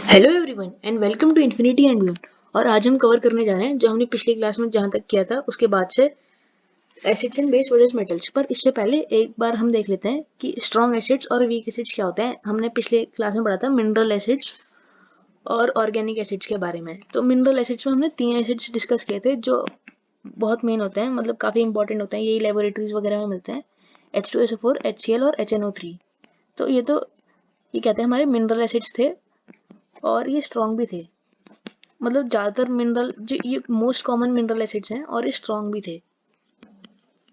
Hello everyone and welcome to infinity and beyond. और आज हम कवर करने जा रहे हैं जो हमने पिछली क्लास में जहाँ तक किया था उसके बाद से acids and base versus metals. पर इससे पहले एक बार हम देख लेते हैं कि स्ट्रॉन्ग एसिड्स और वीक एसिड्स क्या होते हैं। हमने पिछले क्लास में पढ़ा था मिनरल एसिड्स और ऑर्गेनिक एसिड्स के बारे में। तो मिनरल एसिड्स में हमने 3 एसिड्स डिस्कस किए थे जो बहुत मेन होते हैं, मतलब काफ़ी इंपॉर्टेंट होते हैं, यही लेबोरेटरीज वगैरह में मिलते हैं, H2SO4, HCl और HNO3। तो ये कहते हैं हमारे मिनरल एसिड्स थे और ये स्ट्रॉन्ग भी थे। मतलब ज़्यादातर मिनरल जो ये मोस्ट कॉमन मिनरल एसिड्स हैं और ये स्ट्रॉन्ग भी थे।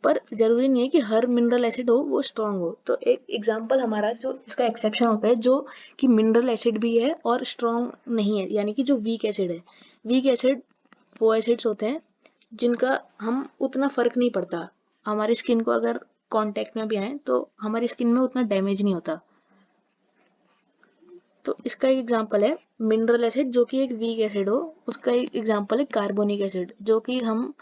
पर ज़रूरी नहीं है कि हर मिनरल एसिड हो वो स्ट्रॉन्ग हो। तो एक एग्जांपल हमारा जो इसका एक्सेप्शन होता है जो कि मिनरल एसिड भी है और स्ट्रॉन्ग नहीं है, यानी कि जो वीक एसिड है। वीक एसिड वो एसिड्स होते हैं जिनका हम उतना फ़र्क नहीं पड़ता, हमारी स्किन को अगर कांटेक्ट में भी आए तो हमारी स्किन में उतना डैमेज नहीं होता। तो इसका एक एग्जांपल है मिनरल एसिड जो कि एक वीक एसिड हो। उसका एक एग्जांपल है कार्बोनिक एसिड, जो कि हम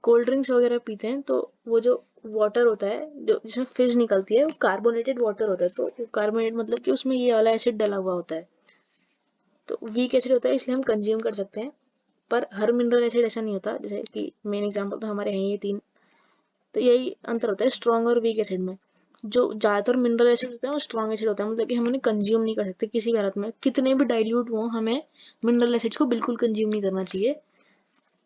कोल्ड ड्रिंक्स वगैरह पीते हैं तो वो जो वाटर होता है जो जिसमें फिज निकलती है वो कार्बोनेटेड वाटर होता है। तो कार्बोनेट मतलब कि उसमें ये वाला एसिड डला हुआ होता है। तो वीक एसिड होता है इसलिए हम कंज्यूम कर सकते हैं। पर हर मिनरल एसिड ऐसा नहीं होता, जैसे कि मेन एग्जांपल तो हमारे हैं ये 3। तो यही अंतर होता है स्ट्रॉन्ग और वीक एसिड में। जो ज़्यादातर मिनरल एसिड होते हैं वो स्ट्रॉन्ग एसिड होता है, मतलब कि हम उन्हें कंज्यूम नहीं कर सकते किसी भी हालत में, कितने भी डाइल्यूट हो हमें मिनरल एसिड्स को बिल्कुल कंज्यूम नहीं करना चाहिए।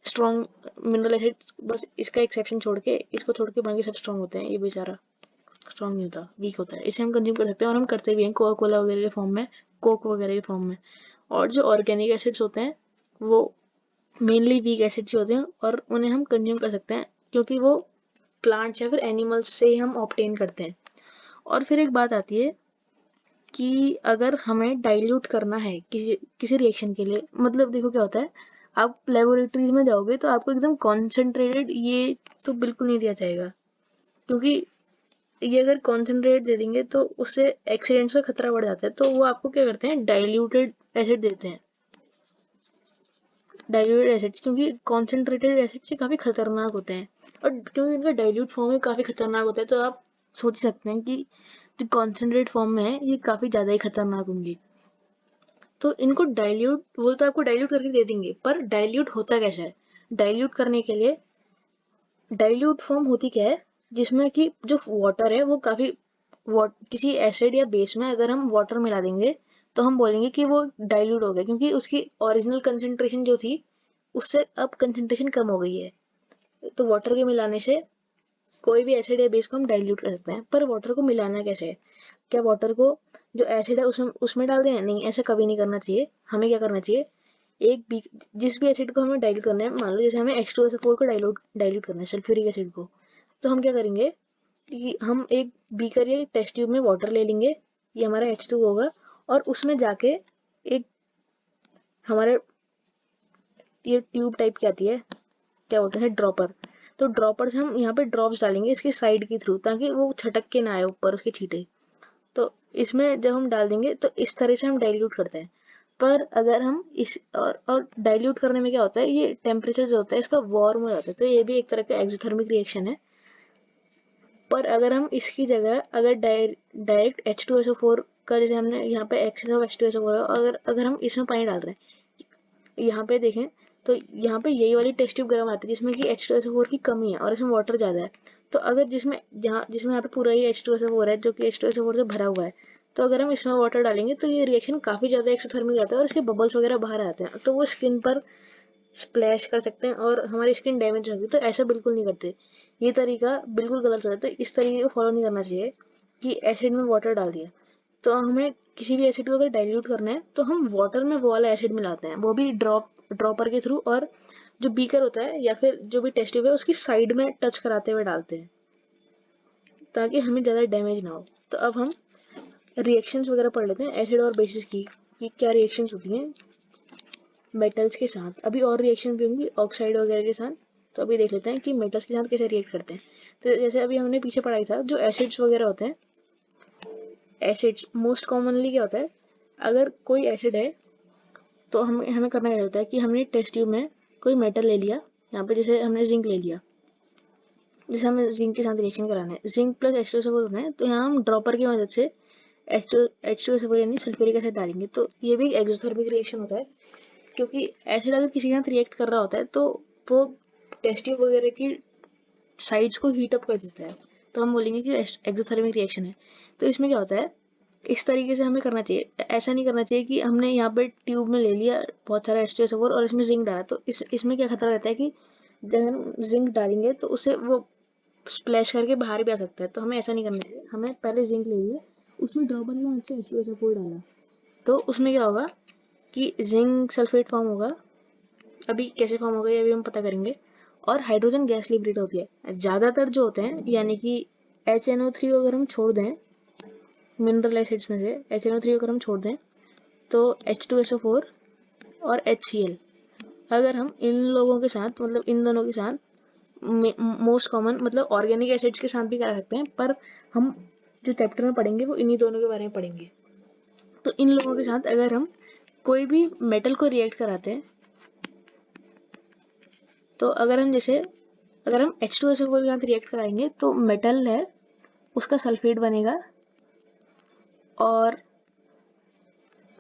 स्ट्रॉन्ग मिनरल एसिड बस इसका एक्सेप्शन छोड़ के, इसको छोड़ के बाकी सब स्ट्रॉन्ग होते हैं। ये बेचारा स्ट्रॉन्ग नहीं होता, वीक होता है। इसे हम कंज्यूम कर सकते हैं और हम करते भी हैं कोका कोला वगैरह के फॉर्म में, कोक वगैरह के फॉर्म में। और जो ऑर्गेनिक एसिड्स होते हैं वो मेनली वीक एसिड्स होते हैं और उन्हें हम कंज्यूम कर सकते हैं क्योंकि वो प्लांट्स या फिर एनिमल्स से ही हम ऑब्टेन करते हैं। और फिर एक बात आती है कि अगर हमें डाइल्यूट करना है किसी किसी रिएक्शन के लिए, मतलब देखो क्या होता है, आप लेबोरेटरीज में जाओगे तो आपको एकदम कॉन्सेंट्रेटेड ये तो बिल्कुल नहीं दिया जाएगा, क्योंकि ये अगर कॉन्सेंट्रेट दे देंगे तो उससे एक्सीडेंट्स का खतरा बढ़ जाता है। तो वो आपको क्या करते हैं, डाइल्यूटेड एसिड देते हैं, डाइल्यूटेड एसिड्स, क्योंकि कॉन्सेंट्रेटेड एसिड से काफ़ी खतरनाक होते हैं। और क्योंकि इनका डाइल्यूट फॉर्म में काफ़ी खतरनाक होता है तो आप सोच सकते हैं कि जो कॉन्सेंट्रेट फॉर्म में है ये काफ़ी ज़्यादा ही खतरनाक होंगी। तो इनको डाइल्यूट, वो तो आपको डाइल्यूट करके दे देंगे, पर डाइल्यूट होता कैसा है। डाइल्यूट करने के लिए डाइल्यूट फॉर्म होती क्या है, जिसमें कि जो वाटर है वो काफ़ी किसी एसिड या बेस में अगर हम वाटर मिला देंगे तो हम बोलेंगे कि वो डाइल्यूट हो गया, क्योंकि उसकी ओरिजिनल कंसेंट्रेशन जो थी उससे अब कंसेंट्रेशन कम हो गई है। तो वाटर के मिलाने से कोई भी एसिड या बेस को हम डाइल्यूट कर सकते हैं। पर वाटर को मिलाना कैसे है, क्या वाटर को जो एसिड है उसमें उसमें डाल दें? नहीं, ऐसा कभी नहीं करना चाहिए। हमें क्या करना चाहिए, एक बी जिस भी एसिड को हमें डाइल्यूट करना है, मान लो जैसे हमें H2SO4 को डाइल्यूट करना है, सल्फ्यूरिक एसिड को, तो हम क्या करेंगे कि हम एक बीकर या टेस्ट ट्यूब में वाटर ले लेंगे, ये हमारा H2 होगा, और उसमें जाके एक हमारे ये ट्यूब टाइप की आती है, क्या बोलते हैं, ड्रॉपर। तो ड्रॉपर से हम यहाँ पे ड्रॉप्स डालेंगे इसकी साइड के थ्रू, ताकि वो छटक के ना आए ऊपर उसके छींटे। तो इसमें जब हम डाल देंगे तो इस तरह से हम डाइल्यूट करते हैं। पर अगर हम इस और डाइल्यूट करने में क्या होता है, ये टेम्परेचर जो होता है इसका वार्म हो जाता है, तो ये भी एक तरह का एक्सोथर्मिक रिएक्शन है। पर अगर हम इसकी जगह अगर डायरेक्ट H2SO4 का, जैसे हमने यहाँ पे एक्सेस ऑफ H2SO4 है, अगर अगर हम इसमें पानी डाल रहे हैं, यहाँ पे देखें तो यहाँ पे यही वाली टेस्ट ट्यूब गर्म आती है जिसमें कि H2SO4 की कमी है और इसमें वाटर ज़्यादा है। तो अगर जिसमें यहाँ पे पूरा ही H2SO4 है जो कि H2SO4 से भरा हुआ है, तो अगर हम इसमें वाटर डालेंगे तो ये रिएक्शन काफ़ी ज़्यादा एक्सोथर्मिक आता है और इसके बबल्स वगैरह बाहर आते हैं, तो वो स्किन पर स्प्लैश कर सकते हैं और हमारी स्किन डैमेज होगी। तो ऐसा बिल्कुल नहीं करते, ये तरीका बिल्कुल गलत होता है। तो इस तरीके को फॉलो नहीं करना चाहिए कि एसिड में वाटर डाल दिया। तो हमें किसी भी एसिड को अगर डाइल्यूट करना है तो हम वाटर में वो वाला एसिड मिलाते हैं, वो भी ड्रॉपर के थ्रू, और जो बीकर होता है या फिर जो भी टेस्ट ट्यूब है उसकी साइड में टच कराते हुए डालते हैं, ताकि हमें ज़्यादा डैमेज ना हो। तो अब हम रिएक्शंस वगैरह पढ़ लेते हैं एसिड और बेसिस की, कि क्या रिएक्शंस होती हैं मेटल्स के साथ। अभी और रिएक्शन भी होंगी ऑक्साइड वगैरह के साथ, तो अभी देख लेते हैं कि मेटल्स के साथ कैसे रिएक्ट करते हैं। तो जैसे अभी हमने पीछे पढ़ाई था, जो एसिड्स वगैरह होते हैं, एसिड्स मोस्ट कॉमनली क्या होता है, अगर कोई एसिड है तो हमें हमें करना क्या होता है कि हमने टेस्ट ट्यूब में कोई मेटल ले लिया, यहाँ पे जैसे हमने जिंक ले लिया, जैसे हमें जिंक के साथ रिएक्शन कराना है, जिंक प्लस H2SO4 होना है, तो यहाँ हम ड्रॉपर की मदद से H2SO4 यानी सल्फ्यूरिक एसिड डालेंगे तो ये भी एक्सोथर्मिक रिएक्शन होता है, क्योंकि एसिड अगर किसी के साथ रिएक्ट कर रहा होता है तो वो टेस्ट ट्यूब वगैरह की साइड्स को हीट अप कर देता है, तो हम बोलेंगे कि एक्सोथर्मिक रिएक्शन है। तो इसमें क्या होता है, इस तरीके से हमें करना चाहिए। ऐसा नहीं करना चाहिए कि हमने यहाँ पे ट्यूब में ले लिया बहुत सारा H2SO4 और इसमें जिंक डाला, तो इसमें क्या खतरा रहता है कि जब हम जिंक डालेंगे तो उसे वो स्प्लैश करके बाहर भी आ सकता है। तो हमें ऐसा नहीं करना चाहिए, हमें पहले जिंक ले लिया, उसमें ड्रॉपर में अच्छा H2SO4 डाला, तो उसमें क्या होगा कि जिंक सल्फेट फॉर्म होगा। अभी कैसे फॉर्म होगा ये अभी हम पता करेंगे। और हाइड्रोजन गैस लिबरेट होती है। ज़्यादातर जो होते हैं यानी कि HNO3 अगर हम छोड़ दें, मिनरल एसिड्स में से HNO3 अगर हम छोड़ दें तो H2SO4 और HCl, अगर हम इन लोगों के साथ मतलब इन दोनों के साथ मोस्ट कॉमन मतलब ऑर्गेनिक एसिड्स के साथ भी करा सकते हैं, पर हम जो चैप्टर में पढ़ेंगे वो इन्हीं दोनों के बारे में पढ़ेंगे। तो इन लोगों के साथ अगर हम कोई भी मेटल को रिएक्ट कराते हैं, तो अगर हम H2SO4 के साथ रिएक्ट कराएंगे तो मेटल है उसका सल्फेट बनेगा, और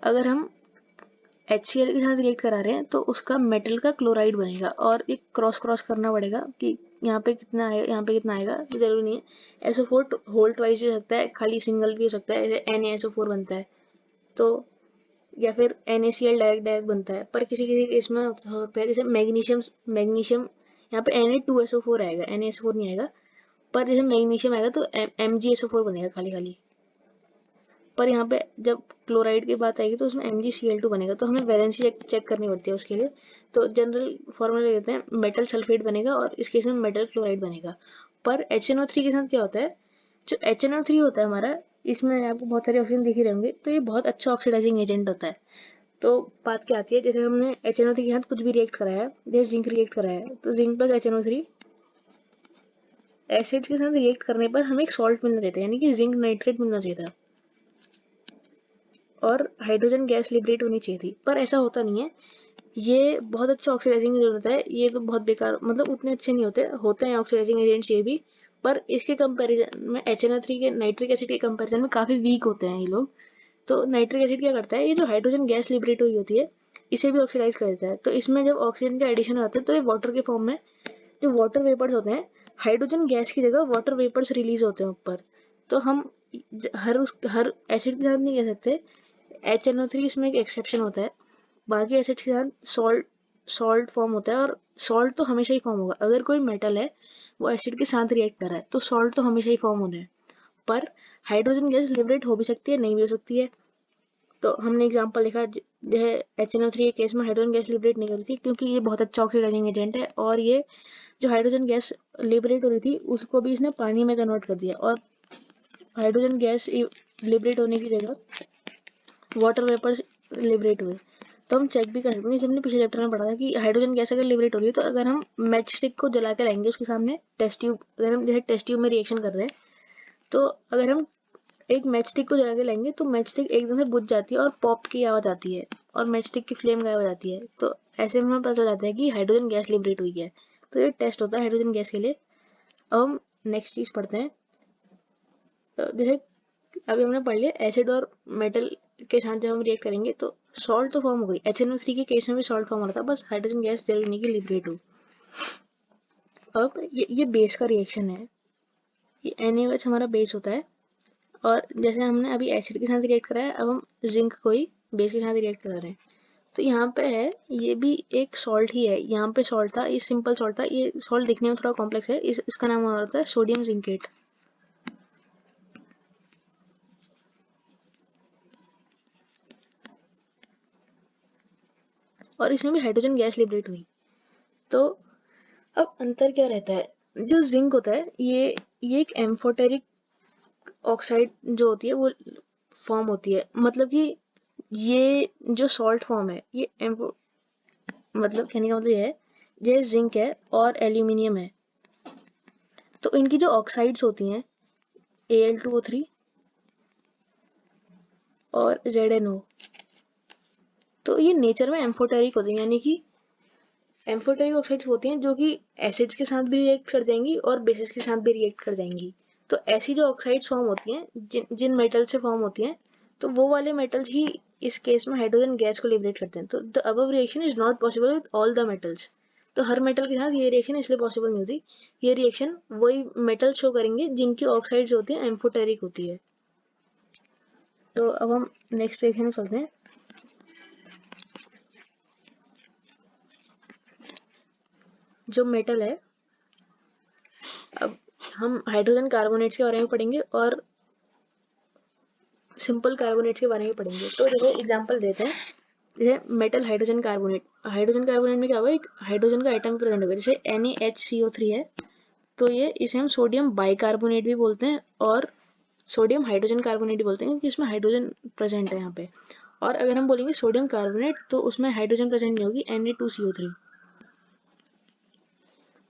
अगर हम HCl के साथ रिएक्ट करा रहे हैं तो उसका मेटल का क्लोराइड बनेगा। और एक क्रॉस करना पड़ेगा कि यहाँ पे कितना आएगा, यहाँ पे कितना आएगा, तो जरूरी नहीं है। SO4 होल ट्वाइस भी हो सकता है, खाली सिंगल भी हो सकता है, जैसे NaSO4 बनता है तो, या फिर NaCl डायरेक्ट बनता है। पर किसी किसी केस में होता है, जैसे मैग्नीशियम यहाँ पे Na2SO4 आएगा, NaSO4 नहीं आएगा। पर जैसे मैग्नीशियम आएगा तो MgSO4 बनेगा खाली। पर यहाँ पे जब क्लोराइड की बात आएगी तो उसमें MgCl2 बनेगा। तो हमें वैलेंसी चेक करनी पड़ती है उसके लिए। तो जनरल फॉर्मूला देते हैं, मेटल सल्फेट बनेगा और इस केस में मेटल क्लोराइड बनेगा। पर HNO3 के साथ क्या होता है, जो HNO3 होता है हमारा, इसमें आपको बहुत सारे ऑक्सीजन दिख ही रहेंगे, तो ये बहुत अच्छा ऑक्सीडाइजिंग एजेंट होता है। तो बात क्या आती है, जैसे हमने HNO3 के साथ कुछ भी रिएक्ट कराया, जैसे जिंक रिएक्ट कराया है, तो जिंक प्लस HNO3 एसिड्स के साथ रिएक्ट करने पर हमें एक सॉल्ट मिलना चाहिए था, यानी कि जिंक नाइट्रेट मिलना चाहिए था, और हाइड्रोजन गैस लिबरेट होनी चाहिए थी। पर ऐसा होता नहीं है। ये बहुत अच्छा ऑक्सीडाइजिंग एजेंट होता है, ये तो बहुत बेकार, मतलब उतने अच्छे नहीं होते हैं ऑक्सीडाइजिंग एजेंट्स ये भी, पर इसके कंपैरिजन में HNO3 के नाइट्रिक एसिड के कंपैरिजन में काफ़ी वीक होते हैं ये लोग। तो नाइट्रिक एसिड क्या करता है, ये जो हाइड्रोजन गैस लिबरेट हुई होती है इसे भी ऑक्सीडाइज कर देता है। तो इसमें जब ऑक्सीजन का एडिशन होता है तो ये वाटर के फॉर्म में जो वाटर वेपर्स होते हैं, हाइड्रोजन गैस की जगह वाटर वेपर्स रिलीज होते हैं ऊपर। तो हम हर एसिड के साथ नहीं कह सकते। HNO3 इसमें एक एक्सेप्शन होता है, बाकी एसिड के साथ सॉल्ट फॉर्म होता है, और सॉल्ट तो हमेशा ही फॉर्म होगा। अगर कोई मेटल है वो एसिड के साथ रिएक्ट कर रहा है तो सॉल्ट तो हमेशा ही फॉर्म होना है। पर हाइड्रोजन गैस लिबरेट हो भी सकती है, नहीं भी हो सकती है। तो हमने एग्जांपल देखा, HNO3 के केस में हाइड्रोजन गैस लिबरेट नहीं हो रही थी क्योंकि ये बहुत अच्छा ऑक्सीडाइजिंग एजेंट है, और ये जो हाइड्रोजन गैस लिबरेट हो रही थी उसको भी इसने पानी में कन्वर्ट कर दिया, और हाइड्रोजन गैस लिबरेट होने की जगह वाटर वेपर्स लिबरेट हुए। तो हम चेक भी कर सकते हैं, जैसे हमने पिछले चैप्टर में पढ़ा था कि हाइड्रोजन गैस अगर लिबरेट हो रही है तो अगर हम मैच स्टिक को जला के लाएंगे उसके सामने टेस्ट ट्यूब, अगर हम जैसे टेस्ट ट्यूब में रिएक्शन कर रहे हैं, तो अगर हम एक मैच स्टिक को जला के लाएंगे तो मैच स्टिक एकदम से बुझ जाती है और पॉप की आवाज आती है, और मैच स्टिक की फ्लेम गायब हो जाती है। तो ऐसे में हमें पता चल जाता है कि हाइड्रोजन गैस लिबरेट हुई है। तो ये टेस्ट होता है हाइड्रोजन गैस के लिए। अब हम नेक्स्ट चीज पढ़ते हैं। तो जैसे अभी हमने पढ़ लिया एसिड और मेटल के साथ जब हम रिएक्ट करेंगे तो सॉल्ट तो फॉर्म हो गई। HNO3 के केस में भी सॉल्ट फॉर्म हो रहा था, बस हाइड्रोजन गैस जरूरी नहीं कि लिबरेट हो। अब ये बेस का रिएक्शन है, ये NaOH हमारा बेस होता है, और जैसे हमने अभी एसिड के साथ रिएक्ट करा है, अब हम जिंक को ही बेस के साथ रिएक्ट करा रहे हैं। तो यहाँ पे है, ये भी एक सॉल्ट ही है, यहाँ पे सॉल्ट था, ये सिंपल सॉल्ट था। ये सॉल्ट दिखने में थोड़ा कॉम्प्लेक्स है, इसका नाम होता है सोडियम जिंकेट। और इसमें भी हाइड्रोजन गैस लिबरेट हुई। तो अब अंतर क्या रहता है, जो जिंक होता है ये एक एम्फोटेरिक ऑक्साइड जो होती है वो फॉर्म होती है, मतलब कि ये जो सॉल्ट फॉर्म है ये मतलब कहने का मतलब ये है, जैसे जिंक है और एल्यूमिनियम है, तो इनकी जो ऑक्साइड्स होती हैं Al2O3 और ZnO, तो ये नेचर में एम्फोटेरिक होती हैं, यानी कि एम्फोटेरिक ऑक्साइड्स होती हैं जो कि एसिड्स के साथ भी रिएक्ट कर जाएंगी और बेसिस के साथ भी रिएक्ट कर जाएंगी। तो ऐसी जो ऑक्साइड्स फॉर्म होती हैं जिन मेटल से फॉर्म होती हैं तो वो वाले मेटल्स ही इस केस में हाइड्रोजन गैस को लिबरेट करते हैं। तो the above reaction is not possible with all the metals. तो हर मेटल के साथ ये रिएक्शन इसलिए पॉसिबल नहीं होती, ये रिएक्शन वही मेटल शो करेंगे जिनकी ऑक्साइड्स होती हैं एम्फोटेरिक होती है। तो अब हम नेक्स्ट रिएक्शन में चलते हैं। जो मेटल है, अब हम हाइड्रोजन कार्बोनेट्स के बारे में पढ़ेंगे और सिंपल कार्बोनेट्स के बारे में पढ़ेंगे। तो जैसे एग्जांपल देते हैं, जैसे metal hydrogen carbonate. Hydrogen carbonate में क्या होगा, एक हाइड्रोजन का एटम प्रेजेंट होगा, जैसे NaHCO3 है, तो ये इसे हम सोडियम बाइकार्बोनेट भी बोलते हैं और सोडियम हाइड्रोजन कार्बोनेट भी बोलते हैं, क्योंकि इसमें हाइड्रोजन प्रेजेंट है यहाँ पे। और अगर हम बोलेंगे सोडियम कार्बोनेट तो उसमें हाइड्रोजन प्रेजेंट नहीं होगी, Na2CO3।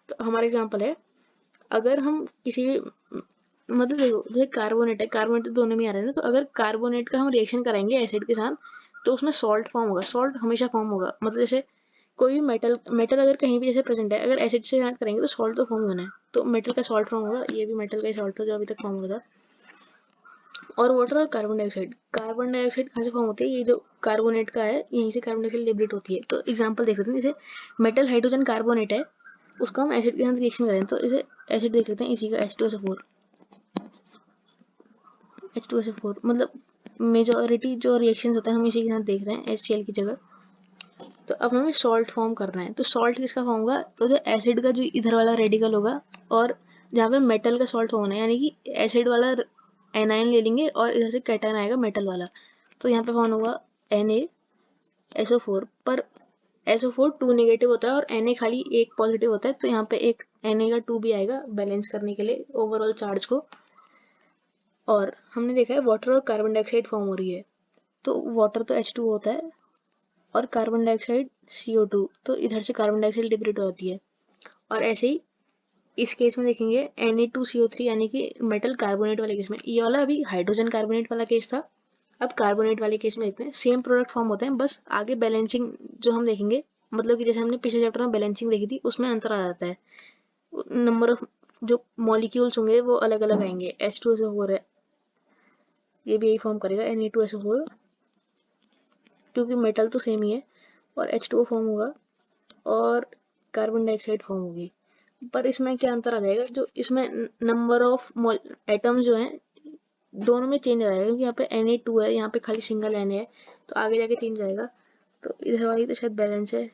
तो हमारा एग्जाम्पल है, अगर हम किसी मतलब देखो, जैसे कार्बोनेट है, कार्बोनेट तो दोनों में आ रहा है ना, तो अगर कार्बोनेट का हम रिएक्शन कराएंगे एसिड के साथ तो उसमें सॉल्ट फॉर्म होगा। सॉल्ट हमेशा फॉर्म होगा, मतलब जैसे कोई भी मेटल अगर कहीं भी जैसे प्रेजेंट है, अगर एसिड से रिएक्ट करेंगे तो सॉल्ट तो फॉर्म होना है, तो मेटल का सॉल्ट फॉर्म होगा। ये भी मेटल का ही सॉल्ट था जो अभी तक फॉर्म हो रहा था। और वाटर और कार्बन डाइऑक्साइड, कार्बन डाइऑक्साइड कहाँ से फॉर्म होती है, ये जो कार्बोनेट का है यहीं से कार्बन डाइऑक्साइड लिबरेट होती है। तो एग्जांपल देख लेते हैं, जैसे मेटल हाइड्रोजन कार्बोनेट है, उसको हम एसिड के साथ रिएक्शन करें तो इसे एसिड देख लेते हैं, इसी का H2SO4 मतलब मेजॉरिटी जो रिएक्शंस होते हैं हम इसी के साथ देख रहे हैं HCl की जगह। तो अब हमें सॉल्ट फॉर्म करना है, तो सॉल्ट किसका फॉर्म होगा, तो जो एसिड का जो इधर वाला रेडिकल होगा और जहाँ पे मेटल का सॉल्ट होना है, यानी कि एसिड वाला एनायन ले लेंगे और इधर से कैटायन आएगा मेटल वाला, तो यहाँ पे फॉर्म होगा NaSO4। पर SO4 2 नेगेटिव होता है और Na खाली एक पॉजिटिव होता है, तो यहाँ पे एक Na का 2 भी आएगा बैलेंस करने के लिए ओवरऑल चार्ज को। और हमने देखा है वाटर और कार्बन डाइऑक्साइड फॉर्म हो रही है, तो वाटर तो H2 होता है और कार्बन डाइऑक्साइड CO2, तो इधर से कार्बन डाइऑक्साइड लिबरेट हो जाती है। और ऐसे ही इस केस में देखेंगे Na2CO3 यानी कि मेटल कार्बोनेट वाले केस में, ये वाला अभी हाइड्रोजन कार्बोनेट वाला केस था। अब कार्बोनेट वाले केस में देखते हैं, सेम प्रोडक्ट फॉर्म होते हैं, बस आगे बैलेंसिंग जो हम देखेंगे, मतलब कि जैसे हमने पिछले चैप्टर में बैलेंसिंग देखी थी उसमें अंतर आ जाता है, नंबर ऑफ जो मॉलिक्यूल्स होंगे वो अलग अलग आएंगे। H2SO4 है, ये भी यही फॉर्म करेगा Na2SO4, क्योंकि मेटल तो सेम ही है, और H2O फॉर्म होगा और कार्बन डाइऑक्साइड फॉर्म होगी। पर इसमें क्या अंतर आ जाएगा, जो इसमें नंबर ऑफ एटम जो हैं दोनों में चेंज आ जाएगा, क्योंकि यहाँ पे Na2 है, यहाँ पे खाली सिंगल Na है, तो आगे जाके चेंज आएगा। तो इधर वाली तो शायद बैलेंस है,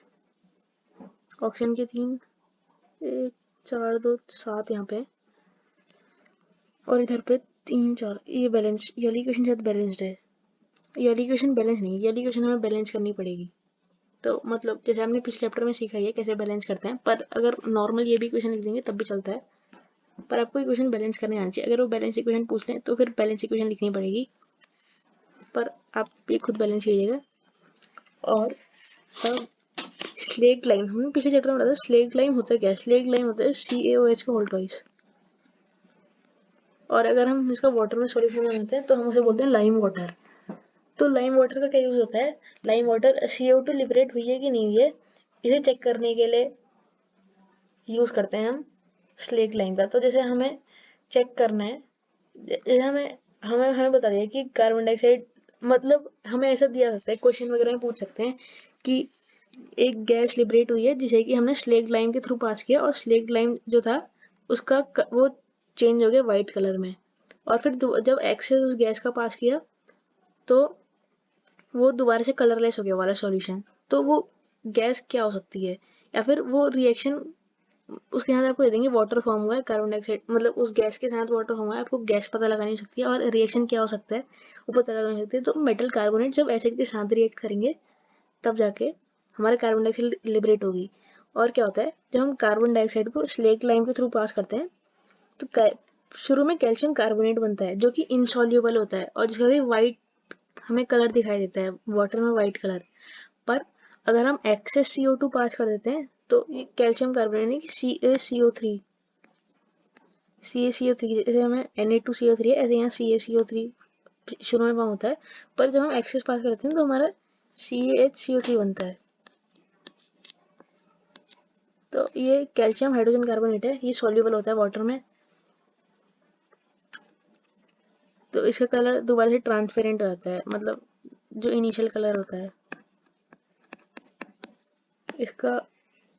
ऑक्सीजन के 3 1 4 2 7 यहाँ पे, और इधर पे 3 4, ये बैलेंस, ये वाली इक्वेशन शायद बैलेंस्ड है। ये वाली इक्वेशन बैलेंस नहीं, ये वाली इक्वेशन हमें बैलेंस करनी पड़ेगी। तो मतलब जैसे हमने पिछले चैप्टर में सीखा है कैसे बैलेंस करते हैं, पर अगर नॉर्मल ये भी इक्वेशन लिख देंगे तब भी चलता है, पर आपको इक्वेशन बैलेंस करने आनी चाहिए। अगर वो बैलेंस इक्वेशन पूछ लें तो फिर बैलेंस इक्वेशन लिखनी पड़ेगी, पर आप ये खुद बैलेंस कीजिएगा। और अब स्लेग लाइम, हमने पिछले चैप्टर में बताया स्लेग लाइम होता है क्या, स्लेग लाइम होता है CaOH का होल ट्वाइस। और अगर हम इसका वाटर में सॉल्यूशन बनाते हैं तो हम उसे बोलते हैं लाइम वाटर। तो लाइम वाटर का क्या यूज होता है, लाइम वाटर CO2 लिबरेट हुई है कि नहीं हुई है, इसे चेक करने के लिए यूज करते हैं हम स्लेग लाइम का। तो जैसे हमें चेक करना है, जैसे हमें हमें हमें बता दिया कि कार्बन डाइऑक्साइड, मतलब हमें ऐसा दिया सकता है, क्वेश्चन वगैरह में पूछ सकते हैं कि एक गैस लिबरेट हुई है जिसे कि हमने स्लेग लाइम के थ्रू पास किया, और स्लेग लाइम जो था उसका वो चेंज हो गया वाइट कलर में, और फिर जब एक्सेस उस गैस का पास किया तो वो दोबारा से कलरलेस हो गया वाला सॉल्यूशन। तो वो गैस क्या हो सकती है, या फिर वो रिएक्शन उसके साथ आपको दे देंगे वाटर फॉर्म हुआ है, कार्बन डाइऑक्साइड मतलब उस गैस के साथ वाटर फॉर्म हुआ है, आपको गैस पता लगा नहीं सकती है और रिएक्शन क्या हो सकता है वो पता लगा नहीं सकती है। तो मेटल कार्बोनेट जब एसिड के साथ रिएक्ट करेंगे तब जाके हमारे कार्बन डाइऑक्साइड लिबरेट होगी। और क्या होता है, जब हम कार्बन डाइऑक्साइड को स्लेग लाइम के थ्रू पास करते हैं तो शुरू में कैल्शियम कार्बोनेट बनता है जो कि इनसॉल्युबल होता है और जिसका भी वाइट हमें कलर दिखाई देता है वाटर में, वाइट कलर। पर अगर हम एक्सेस CO2 पास कर देते हैं तो ये कैल्शियम कार्बोनेट नहीं कि CaCO3 जैसे हमें Na2CO3 है, ऐसे यहाँ CaCO3 शुरू में वहाँ होता है, पर जब हम एक्सेस पास करते हैं तो हमारा CaHCO3 बनता है। तो ये कैल्शियम हाइड्रोजन कार्बोनेट है, ये सॉल्युबल होता है वाटर में। तो इसका कलर दोबारा से ट्रांसपेरेंट हो जाता है, मतलब जो इनिशियल कलर होता है इसका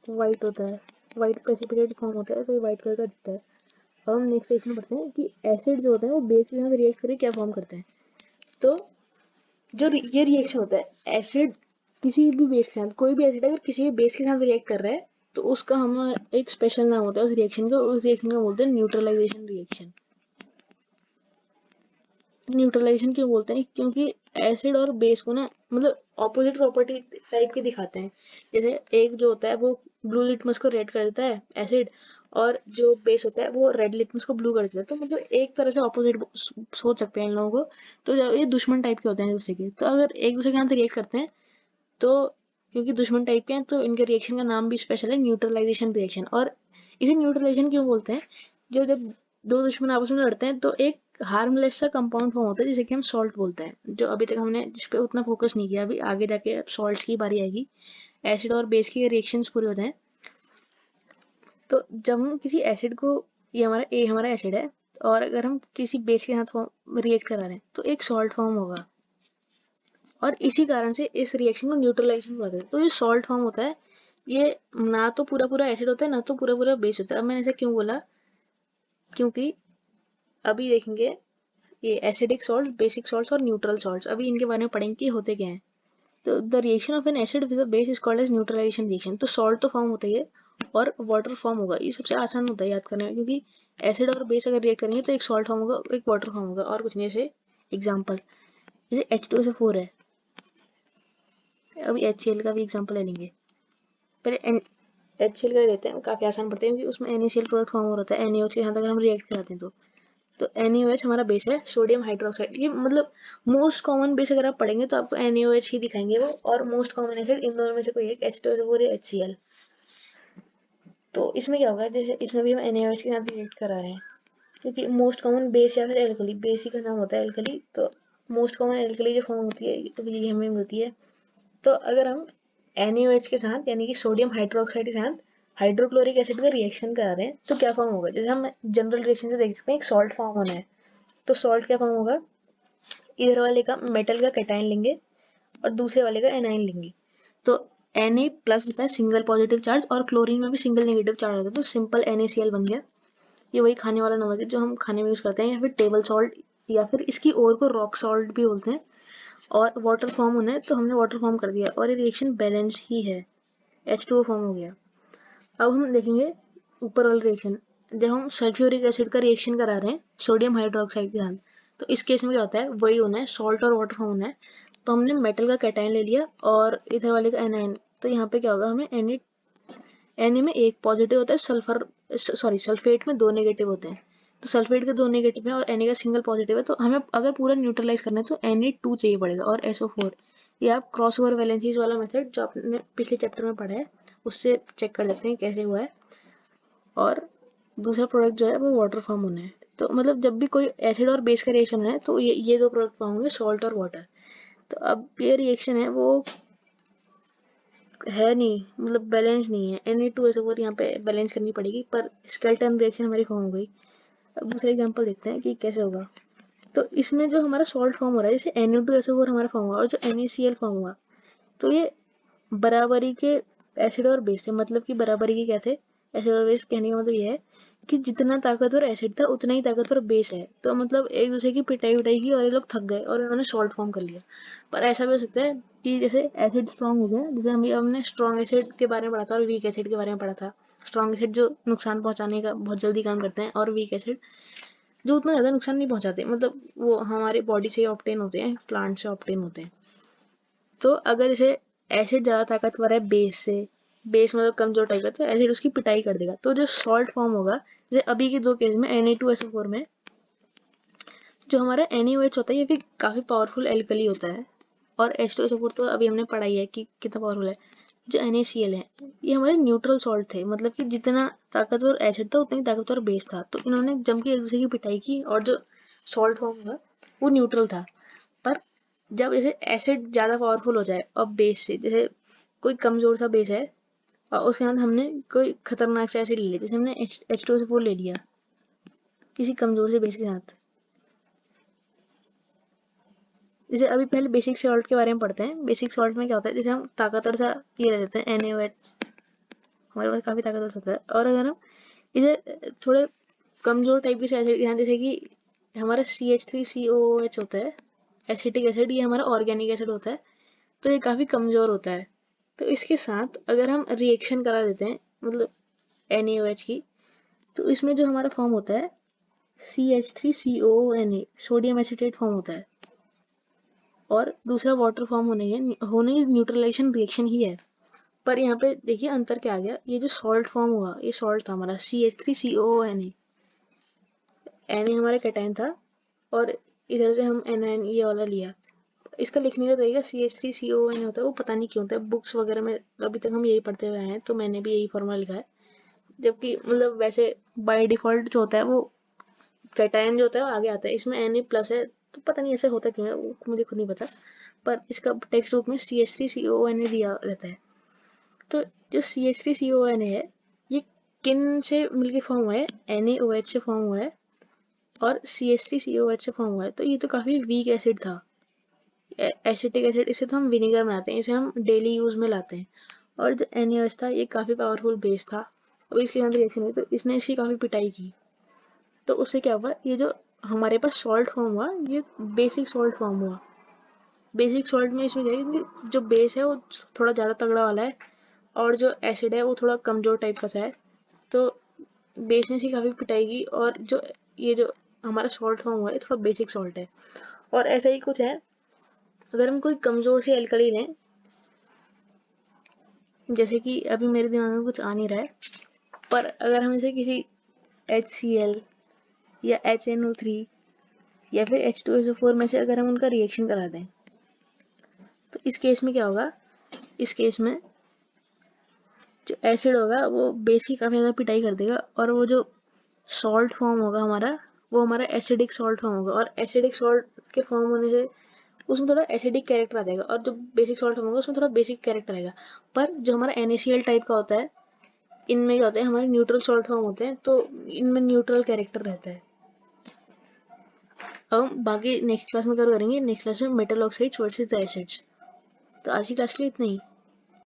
वाइट होता है, वाइट प्रेसिपिटेट फॉर्म होता है, तो ये वाइट कलर का दिखता है। अब हम नेक्स्ट क्वेश्चन पढ़ते हैं कि एसिड जो होता है वो बेस के साथ रिएक्ट करके क्या फॉर्म करते हैं। तो जो ये रिएक्शन होता है, एसिड किसी भी बेस के साथ, कोई भी एसिड अगर किसी भी बेस के साथ रिएक्ट कर रहा है तो उसका हम एक स्पेशल नाम होता है उस रिएक्शन का, उस रिएक्शन को बोलते हैं न्यूट्रलाइजेशन रिएक्शन। न्यूट्रलाइजेशन क्यों बोलते हैं, क्योंकि एसिड और बेस को ना मतलब ऑपोजिट प्रॉपर्टी टाइप के दिखाते हैं। जैसे एक जो होता है वो ब्लू लिटमस को रेड कर देता है एसिड, और जो बेस होता है वो रेड लिटमस को ब्लू कर देता है। तो मतलब एक तरह से ऑपोजिट सोच सकते हैं इन लोगों को। तो ये दुश्मन टाइप के होते हैं एक दूसरे के, तो अगर एक दूसरे के साथ रिएक्ट करते हैं तो क्योंकि दुश्मन टाइप के हैं तो इनके रिएक्शन का नाम भी स्पेशल है न्यूट्रलाइजेशन रिएक्शन। और इसे न्यूट्रलाइजेशन क्यों बोलते हैं, जो जब दो दुश्मन आपस में लड़ते हैं तो एक हार्मलेस सा कंपाउंड फॉर्म होता है जिसे कि हम सॉल्ट बोलते हैं, जो अभी तक हमने जिस पे उतना फोकस नहीं किया, अभी आगे जाके सॉल्ट्स की बारी आएगी। एसिड और बेस के रिएक्शंस पूरे होते हैं। तो जब हम किसी एसिड को, ये हमारा एसिड है, और अगर हम किसी बेस के साथ रिएक्ट करा रहे हैं तो एक सॉल्ट फॉर्म होगा, और इसी कारण से इस रिएक्शन को न्यूट्रलाइजेशन बोलते हैं। तो ये सॉल्ट फॉर्म होता है, ये ना तो पूरा पूरा एसिड होता है ना तो पूरा पूरा बेस होता है। अब मैंने ऐसा क्यों बोला, क्योंकि अभी देखेंगे ये एसिडिक सॉल्ट, बेसिक सॉल्ट्स और न्यूट्रल सॉल्ट्स, अभी इनके बारे में पढ़ेंगे कि होते क्या हैं। तो the reaction of an acid with a base is called as neutralization reaction. तो सॉल्ट तो फॉर्म होता ही है और वाटर फॉर्म होगा, ये सबसे आसान होता है याद करने में, क्योंकि एसिड और बेस अगर रिएक्ट करेंगे तो एक सॉल्ट फॉर्म होगा, एक वाटर फॉर्म होगा, और कुछ नहीं। जैसे एग्जाम्पल, जैसे H2SO4 है, अभी HCl का भी एग्जाम्पल ले लेंगे। पहले HCl का लेते हैं, काफी आसान पड़ता है क्योंकि उसमें NaCl प्रोडक्ट फॉर्म हो रहा है NaOH के साथ अगर हम रिएक्ट कराते हैं तो NaOH हमारा बेस है, सोडियम हाइड्रोक्साइड। ये मतलब मोस्ट कॉमन बेस अगर आप पढ़ेंगे तो आपको NaOH ही दिखाएंगे वो, और मोस्ट कॉमन एसिड इन दोनों में से कोई एक, H2SO4 या HCl। तो इसमें क्या होगा, जैसे इसमें भी हम NaOH के साथ रिएक्ट करा रहे हैं, क्योंकि मोस्ट कॉमन बेस या फिर एल्कली, बेस ही का नाम होता है एल्कली, तो मोस्ट कॉमन एल्कली जो फॉर्म होती है तो ये हमें मिलती है। तो अगर हम NaOH के साथ यानी कि सोडियम हाइड्रोक्साइड के साथ हाइड्रोक्लोरिक एसिड का रिएक्शन करा रहे हैं तो क्या फॉर्म होगा, जैसे हम जनरल रिएक्शन से देख सकते हैं एक सॉल्ट फॉर्म होना है। तो सॉल्ट क्या फॉर्म होगा, इधर वाले का मेटल का कैटायन लेंगे और दूसरे वाले का एनाइन लेंगे। तो Na प्लस होता है सिंगल पॉजिटिव चार्ज, और क्लोरीन में भी सिंगल नेगेटिव चार्ज होता है, तो सिंपल NaCl बन गया। ये वही खाने वाला नमक है जो हम खाने में यूज करते हैं, या फिर टेबल सॉल्ट, या फिर इसकी और को रॉक सॉल्ट भी बोलते हैं। और वाटर फॉर्म होना है तो हमने वाटर फॉर्म कर दिया, और ये रिएक्शन बैलेंस ही है, H2O फॉर्म हो गया। अब हम देखेंगे ऊपर वाला रिएक्शन, जब हम सल्फ्यूरिक एसिड का रिएक्शन करा रहे हैं सोडियम हाइड्रोक्साइड के साथ, तो इस केस में क्या होता है, वही होना है, सॉल्ट और वाटर फॉर्म होना है। तो हमने मेटल का कैटायन ले लिया और इधर वाले का एनायन, तो यहाँ पे क्या होगा, हमें Na में एक पॉजिटिव होता है, सल्फेट में दो नेगेटिव होते हैं। तो सल्फेट के दो नेगेटिव है और Na का सिंगल पॉजिटिव है, तो हमें अगर पूरा न्यूट्रलाइज करना है तो Na2 चाहिए पड़ेगा और SO4। ये आप क्रॉस ओवर वैलेंसीज वाला मेथड जो आपने पिछले चैप्टर में पढ़ा है उससे चेक कर सकते हैं कैसे हुआ है। और दूसरा प्रोडक्ट जो है वो वाटर फॉर्म होना है। तो मतलब जब भी कोई एसिड और बेस का रिएक्शन है तो ये दो प्रोडक्ट फॉर्म होंगे, सॉल्ट और वाटर। तो अब ये रिएक्शन है वो है नहीं, मतलब बैलेंस नहीं है, Na2SO4 यहाँ पे बैलेंस करनी पड़ेगी, पर स्केलेटन रिएक्शन हमारी फॉर्म हो गई। अब दूसरा एग्जांपल देखते हैं कि कैसे होगा। तो इसमें जो हमारा सॉल्ट फॉर्म हो रहा है, जैसे Na2SO4 हमारा फॉर्म हुआ और जो NaCl फॉर्म हुआ, तो ये बराबरी के एसिड और बेस थे। मतलब कि बराबरी के क्या थे, एसिड और बेस, कहने का मतलब ये है कि जितना ताकतवर एसिड था उतना ही ताकतवर बेस है। तो मतलब एक दूसरे की पिटाई उटाई की और ये लोग थक गए और इन्होंने सॉल्ट फॉर्म कर लिया। पर ऐसा भी हो सकता है कि जैसे एसिड स्ट्रॉन्ग हो गया, जैसे हमने स्ट्रॉन्ग एसिड के बारे में पढ़ा था और वीक एसिड के बारे में पढ़ा था। स्ट्रॉन्ग एसिड जो नुकसान पहुंचाने का बहुत जल्दी काम करते हैं, और वीक एसिड जो उतना ज़्यादा नुकसान नहीं पहुंचाते, मतलब वो हमारी बॉडी से ऑब्टेन होते हैं, प्लांट से ऑब्टेन होते हैं। तो अगर जैसे एसिड ज़्यादा ताकतवर है बेस से, बेस मतलब कमजोर टाइप का, तो एसिड उसकी पिटाई कर देगा, तो जो सॉल्ट फॉर्म होगा, जैसे अभी के दो केस में Na2SO4 में जो हमारा NaOH होता है ये भी काफ़ी पावरफुल एल्कली होता है, और H2SO4 तो अभी हमने पढ़ाई है कि कितना पावरफुल है। जो NaCl है ये हमारे न्यूट्रल सॉल्ट थे, मतलब कि जितना ताकतवर एसिड था उतना ही ताकतवर बेस था, तो इन्होंने जम के एक दूसरे की पिटाई की और जो सॉल्ट फॉर्म हुआ वो न्यूट्रल था। पर जब ऐसे एसिड ज़्यादा पावरफुल हो जाए और बेस से, जैसे कोई कमज़ोर सा बेस है और उसके साथ हमने कोई खतरनाक सा एसिड ले लिया, जैसे हमने H2SO4 ले लिया किसी कमज़ोर से बेस के साथ, जैसे अभी पहले बेसिक सॉल्ट के बारे में पढ़ते हैं। बेसिक सॉल्ट में क्या होता है, जैसे हम ताकतवर सा ये ले लेते हैं NaOH, हमारे पास काफ़ी ताकतवर होता है। और अगर हम इसे थोड़े कमजोर टाइप के एसिड यहाँ, जैसे कि हमारा CH3COOH होता है एसिटिक एसिड, ये हमारा ऑर्गेनिक एसिड होता है, तो ये काफ़ी कमज़ोर होता है। तो इसके साथ अगर हम रिएक्शन करा देते हैं मतलब NaOH की, तो इसमें जो हमारा फॉर्म होता है CH3COONA, सोडियम एसिटेट फॉर्म होता है। और दूसरा वाटर फॉर्म होने न्यूट्रलाइजेशन रिएक्शन ही है। पर यहाँ पे देखिए अंतर क्या आ गया, ये जो सॉल्ट फॉर्म हुआ, ये सॉल्ट था हमारा CH3COONA, Na हमारा कैटायन था, और इधर से हम anion ये वाला लिया। इसका लिखने का तरीका CH3COON होता है, वो पता नहीं क्यों होता है, बुक्स वगैरह में अभी तक हम यही पढ़ते हुए आए हैं, तो मैंने भी यही फॉर्मूला लिखा है। जबकि मतलब वैसे बाय डिफॉल्ट जो होता है वो कैटायन जो होता है वो आगे आता है, इसमें Na प्लस है, तो पता नहीं ऐसे होता क्यों है, वो मुझे खुद नहीं पता। पर इसका टेक्स्ट बुक में CH3COON दिया रहता है। तो जो CH3COON है, ये किन से मिलके फॉर्म हुआ है, NaOH से फॉर्म हुआ है और CH3COOH से फॉर्म हुआ है। तो ये तो काफ़ी वीक एसिड था, एसिटिक एसिड, इसे तो हम विनेगर बनाते हैं, इसे हम डेली यूज में लाते हैं। और जो NaOH था ये काफ़ी पावरफुल बेस था, अब इसके साथ रिएक्शन हुई तो इसने इसकी काफ़ी पिटाई की। तो उससे क्या हुआ, ये जो हमारे पास सॉल्ट फॉर्म हुआ, ये बेसिक सॉल्ट फॉर्म हुआ। बेसिक सॉल्ट में इसमें क्या है कि जो बेस है वो थोड़ा ज़्यादा तगड़ा वाला है, और जो एसिड है वो थोड़ा कमज़ोर टाइप का सा है। तो बेस ने इसकी काफ़ी पिटाई की, और जो हमारा सॉल्ट फॉर्म हुआ है थोड़ा बेसिक सॉल्ट है। और ऐसा ही कुछ है, अगर हम कोई कमज़ोर सी एल्कली लें, जैसे कि अभी मेरे दिमाग में कुछ आ नहीं रहा है, पर अगर हम इसे किसी HCl या HNO3 या फिर H2SO4 में से अगर हम उनका रिएक्शन करा दें, तो इस केस में क्या होगा, इस केस में जो एसिड होगा वो बेस की काफ़ी ज़्यादा पिटाई कर देगा, और वो जो सॉल्ट फॉर्म होगा हमारा, वो हमारा एसिडिक सॉल्ट फॉर्म होगा। और एसिडिक सॉल्ट के फॉर्म होने से उसमें थोड़ा एसिडिक कैरेक्टर आ जाएगा, और जो बेसिक सॉल्ट फॉर्म होगा उसमें थोड़ा बेसिक कैरेक्टर आएगा। पर जो हमारा NaCl टाइप का होता है, इनमें क्या होता है, हमारे न्यूट्रल सॉल्ट फॉर्म होते हैं, तो इनमें न्यूट्रल कैरेक्टर रहता है। अब हम बाकी नेक्स्ट क्लास में करेंगे, नेक्स्ट क्लास में metal oxides versus the acids. तो आज की क्लास के लिए इतना ही।